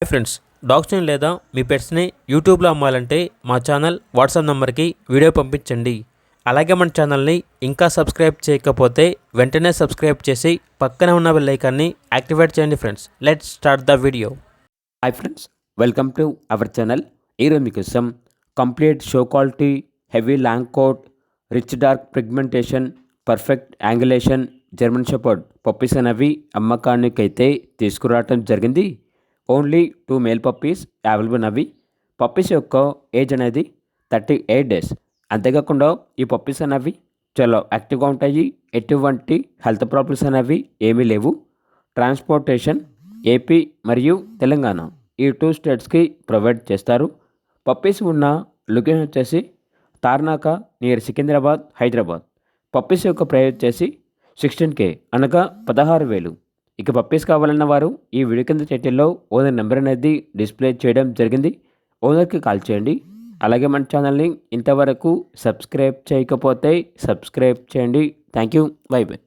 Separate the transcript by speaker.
Speaker 1: Hi friends, డాగ్స్ని లేదా మీ పెట్స్ని యూట్యూబ్లో అమ్మాలంటే మా ఛానల్ వాట్సాప్ నెంబర్కి వీడియో పంపించండి. అలాగే మన ఛానల్ని ఇంకా సబ్స్క్రైబ్ చేయకపోతే వెంటనే సబ్స్క్రైబ్ చేసి పక్కనే ఉన్న బెల్ ఐకాన్ని యాక్టివేట్ చేయండి. Friends, let's start the video.
Speaker 2: Hi friends, welcome to our channel. ఈరోజు మీకోసం complete show quality, heavy long coat, rich dark pigmentation, perfect angulation German shepherd puppies అనేవి అమ్మకానికైతే తీసుకురావటం జరిగింది. ఓన్లీ 2 మేల్ పప్పీస్ అవైలబుల్ అవి. Puppies యొక్క age అనేది 38 days. అంతేకాకుండా ఈ పప్పీస్ అనేవి చాలా యాక్టివ్గా ఉంటాయి. ఎటువంటి హెల్త్ ప్రాబ్లమ్స్ అనేవి ఏమీ లేవు. ట్రాన్స్పోర్టేషన్ ఏపీ మరియు తెలంగాణ ఈ 2 స్టేట్స్కి ప్రొవైడ్ చేస్తారు. పప్పీస్ ఉన్న లొకేషన్ వచ్చేసి తార్నాక నియర్ సికింద్రాబాద్, హైదరాబాద్. పప్పీస్ యొక్క ప్రైస్ వచ్చేసి 16K అనగా 16,000. ఇక పప్పీస్ కావాలన్న వారు ఈ వీడియో కింద టైటిల్లో ఓనర్ నెంబర్ అనేది డిస్ప్లే చేయడం జరిగింది. ఓనర్కి కాల్ చేయండి. అలాగే మన ఛానల్ని ఇంతవరకు సబ్స్క్రైబ్ చేయకపోతే సబ్స్క్రైబ్ చేయండి. Thank you. By by.